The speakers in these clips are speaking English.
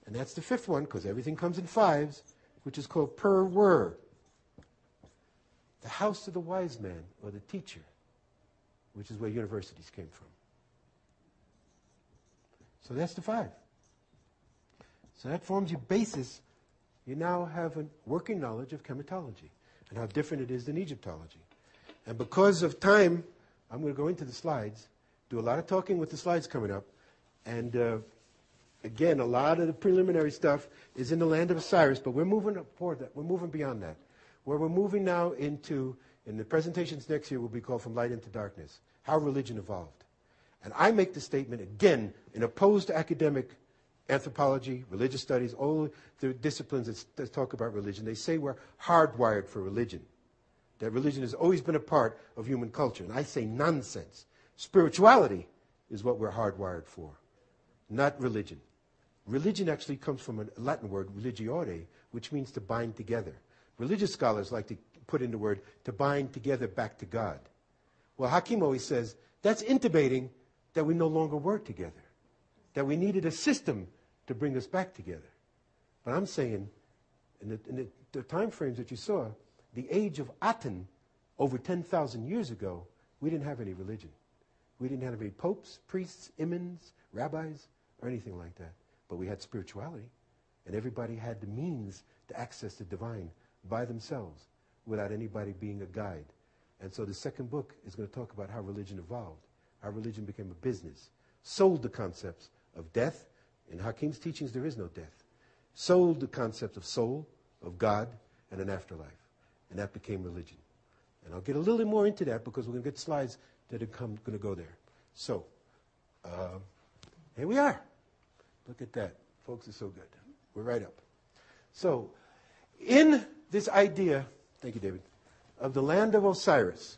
And that's the fifth one, because everything comes in fives, which is called per-wer. The house of the wise man, or the teacher, which is where universities came from. So that's the five. So that forms your basis. You now have a working knowledge of chematology and how different it is than Egyptology. And because of time, I'm going to go into the slides, do a lot of talking with the slides coming up. And again, a lot of the preliminary stuff is in the Land of Osiris, but we're moving up toward that. We're moving beyond that. Where we're moving now into, in the presentations next year will be called From Light into Darkness, how religion evolved. And I make the statement, again, in opposed to academic anthropology, religious studies, all the disciplines that talk about religion. They say we're hardwired for religion, that religion has always been a part of human culture. And I say nonsense. Spirituality is what we're hardwired for, not religion. Religion actually comes from a Latin word, religiore, which means to bind together. Religious scholars like to put in the word to bind together back to God. Well, Hakim always says that's intimating that we no longer were together, that we needed a system to bring us back together. But I'm saying, in the time frames that you saw, the age of Aten, over 10,000 years ago, we didn't have any religion. We didn't have any popes, priests, imams, rabbis, or anything like that. But we had spirituality, and everybody had the means to access the divine by themselves without anybody being a guide. And so the second book is going to talk about how religion evolved, how religion became a business, sold the concepts of death. In Hakim's teachings, there is no death. Sold the concept of soul, of God, and an afterlife. And that became religion. And I'll get a little bit more into that because we're going to get slides that are going to go there. So, here we are. Look at that. Folks are so good. We're right up. So, in this idea, thank you, David, of the Land of Osiris,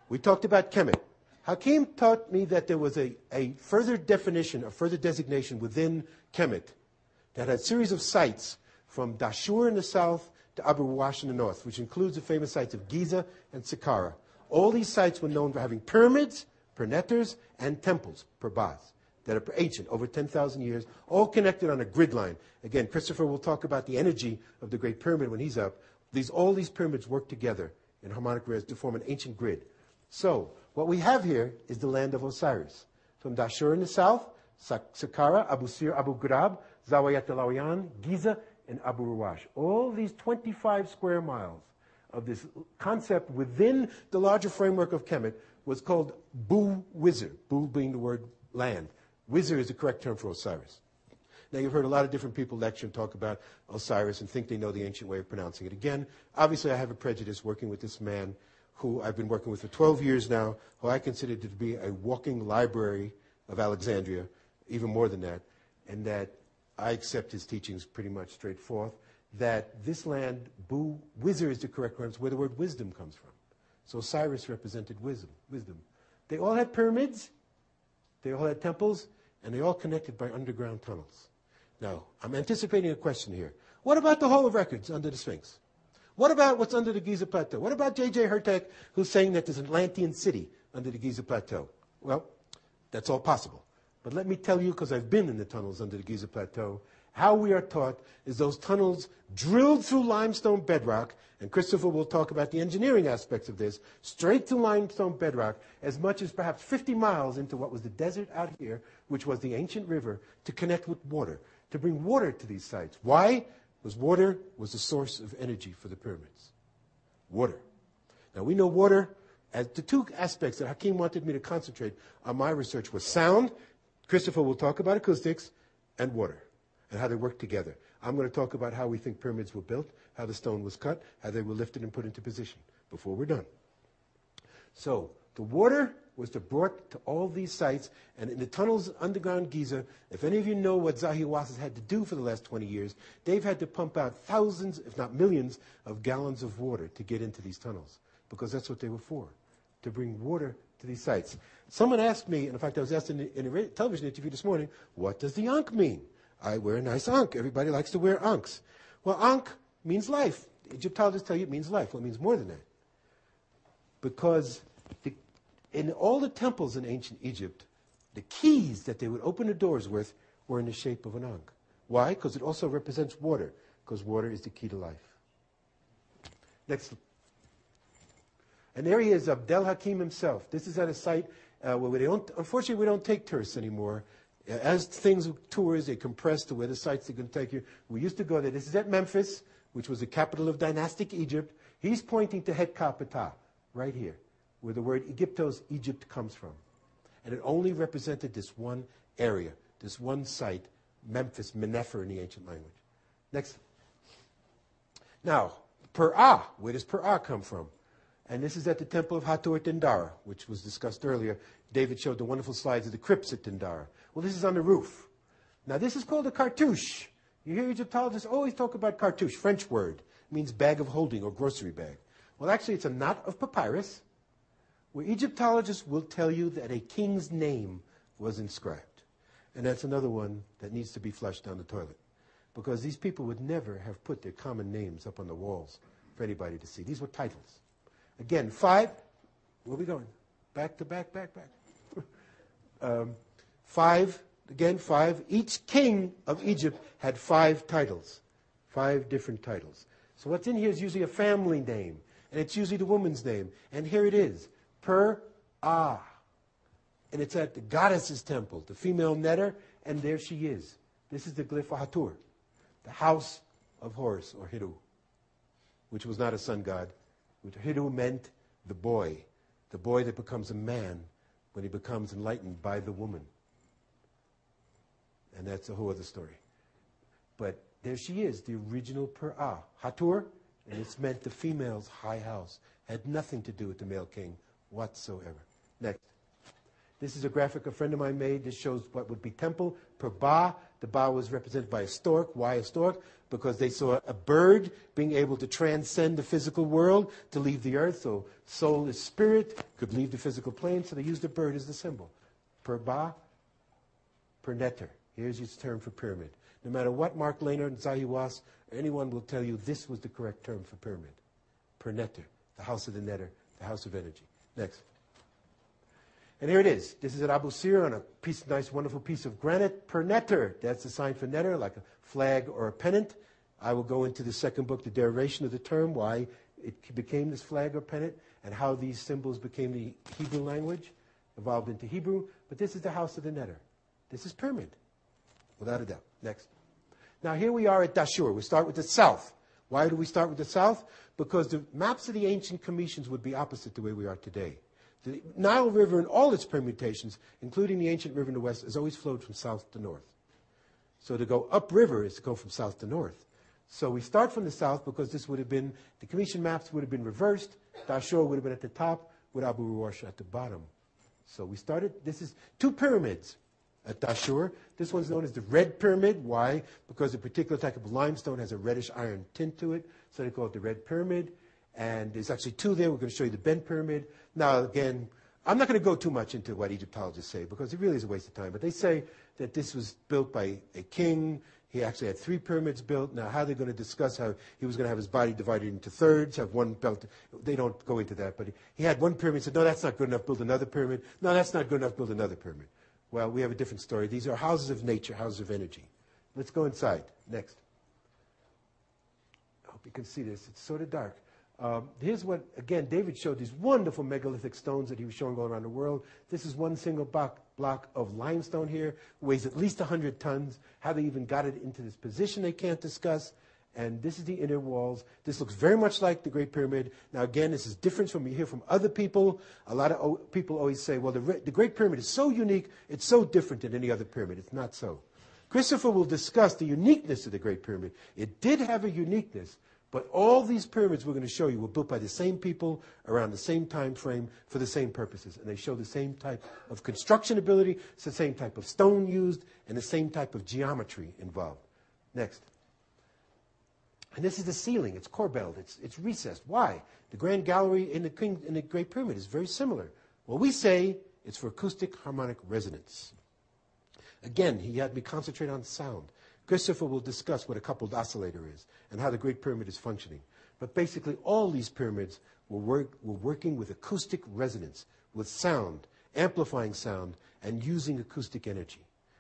we talked about Kemet. Hakim taught me that there was a further definition, a further designation within Kemet that had a series of sites from Dashur in the south to Abu Ruwash in the north, which includes the famous sites of Giza and Saqqara. All these sites were known for having pyramids, pernetters, and temples, purbas, that are ancient, over 10,000 years, all connected on a grid line. Again, Christopher will talk about the energy of the Great Pyramid when he's up. All these pyramids work together in harmonic rays to form an ancient grid. So, what we have here is the Land of Osiris. From Dashur in the south, Saqqara, Abu Sir, Abu Ghurab, Zawayat al-Lawiyan, Giza, and Abu Ruwash. All these 25 square miles of this concept within the larger framework of Kemet was called Bu-Wizir, Bu being the word land. Wizir is the correct term for Osiris. Now, you've heard a lot of different people lecture and talk about Osiris and think they know the ancient way of pronouncing it. Again, obviously I have a prejudice working with this man who I've been working with for 12 years now, who I consider to be a walking library of Alexandria, even more than that, and that I accept his teachings pretty much straight forth, that this land, Wizir is the correct word, where the word wisdom comes from. So Osiris represented wisdom. They all had pyramids, they all had temples, and they all connected by underground tunnels. Now, I'm anticipating a question here. What about the Hall of Records under the Sphinx? What about what's under the Giza Plateau? What about J.J. Hertek, who's saying that there's an Atlantean city under the Giza Plateau? Well, that's all possible. But let me tell you, because I've been in the tunnels under the Giza Plateau, how we are taught is those tunnels drilled through limestone bedrock, and Christopher will talk about the engineering aspects of this, straight to limestone bedrock, as much as perhaps 50 miles into what was the desert out here, which was the ancient river, to connect with water, to bring water to these sites. Why? Because water was the source of energy for the pyramids. Water. Now, we know water, as the two aspects that Hakim wanted me to concentrate on my research was sound. Christopher will talk about acoustics, and water, and how they work together. I'm going to talk about how we think pyramids were built, how the stone was cut, how they were lifted and put into position before we're done. So the water was brought to all these sites, and in the tunnels underground Giza, if any of you know what Zahi Hawass has had to do for the last 20 years, they've had to pump out thousands, if not millions, of gallons of water to get into these tunnels, because that's what they were for, to bring water to these sites. Someone asked me, and in fact I was asked in a television interview this morning, what does the Ankh mean? I wear a nice Ankh. Everybody likes to wear Ankhs. Well, Ankh means life. Egyptologists tell you it means life. Well, it means more than that. Because in all the temples in ancient Egypt, the keys that they would open the doors with were in the shape of an Ankh. Why? Because it also represents water, because water is the key to life. Next. And there he is, Abdel Hakim himself. This is at a site where unfortunately, we don't take tourists anymore. As things with tours, they compress to where the sites are going to take you. We used to go there. This is at Memphis, which was the capital of dynastic Egypt. He's pointing to Het Kapata, right here, where the word Egyptos, Egypt, comes from. And it only represented this one area, this one site, Memphis, Menefer in the ancient language. Next. Now, Per'ah, where does Per'ah come from? And this is at the temple of Hathor at Dendara, which was discussed earlier. David showed the wonderful slides of the crypts at Dendara. Well, this is on the roof. Now, this is called a cartouche. You hear Egyptologists always talk about cartouche, French word. It means bag of holding or grocery bag. Well, actually, it's a knot of papyrus where Egyptologists will tell you that a king's name was inscribed. And that's another one that needs to be flushed down the toilet, because these people would never have put their common names up on the walls for anybody to see. These were titles. Again, 5. Where are we going? Back to back, back, back. 5. Again, 5. Each king of Egypt had 5 titles. 5 different titles. So what's in here is usually a family name. And it's usually the woman's name. And here it is. Per-Ah. And it's at the goddess's temple, the female netter. And there she is. This is the glyph of Hathor, the house of Horus, or Hiru, which was not a sun god. Hiru meant the boy that becomes a man when he becomes enlightened by the woman. And that's a whole other story. But there she is, the original Per-Ah, Hathor, and it's meant the female's high house. Had nothing to do with the male king whatsoever. Next. This is a graphic a friend of mine made. This shows what would be temple. Per-Ba, the Ba was represented by a stork. Why a stork? Because they saw a bird being able to transcend the physical world to leave the earth. So soul is spirit, could leave the physical plane. So they used the bird as the symbol. Per-Ba, per-Neter. Here's its term for pyramid. No matter what Mark Lehner and Zahi Was or anyone will tell you, this was the correct term for pyramid. Per-Neter, the house of the netter, the house of energy. Next. And here it is. This is at Abu Sir on a nice, wonderful piece of granite. Per-Neter, that's the sign for netter, like a flag or a pennant. I will go into the second book, the derivation of the term, why it became this flag or pennant, and how these symbols became the Hebrew language, evolved into Hebrew. But this is the house of the netter. This is pyramid, without a doubt. Next. Now here we are at Dashur. We start with the south. Why do we start with the south? Because the maps of the ancient Cometians would be opposite the way we are today. The Nile River in all its permutations, including the ancient river in the west, has always flowed from south to north. So to go upriver is to go from south to north. So we start from the south because this would have been, the Cometian maps would have been reversed. Dashur would have been at the top with Abu Ruwash at the bottom. So we started, this is 2 pyramids at Dashur. This one's known as the Red Pyramid. Why? Because a particular type of limestone has a reddish iron tint to it. So they call it the Red Pyramid. And there's actually 2 there. We're going to show you the Bent Pyramid. Now, again, I'm not going to go too much into what Egyptologists say because it really is a waste of time. But they say that this was built by a king. He actually had 3 pyramids built. Now, how they're going to discuss how he was going to have his body divided into thirds, have one belt. They don't go into that. But he had one pyramid, said, no, that's not good enough, build another pyramid. No, that's not good enough, build another pyramid. Well, we have a different story. These are houses of nature, houses of energy. Let's go inside. Next. I hope you can see this. It's sort of dark. Here's what, again, David showed these wonderful megalithic stones that he was showing all around the world. This is one single block of limestone here, weighs at least 100 tons. How they even got it into this position they can't discuss. And this is the inner walls. This looks very much like the Great Pyramid. Now, again, this is different from you hear from other people. A lot of people always say, well, the Great Pyramid is so unique, it's so different than any other pyramid. It's not so. Christopher will discuss the uniqueness of the Great Pyramid. It did have a uniqueness, but all these pyramids we're going to show you were built by the same people around the same time frame for the same purposes. And they show the same type of construction ability, it's the same type of stone used, and the same type of geometry involved. Next. And this is the ceiling. It's corbelled. It's recessed. Why? The Grand Gallery in the Great Pyramid is very similar. Well, we say it's for acoustic harmonic resonance. Again, he had me concentrate on sound. Christopher will discuss what a coupled oscillator is and how the Great Pyramid is functioning. But basically, all these pyramids were working with acoustic resonance, with sound, amplifying sound, and using acoustic energy.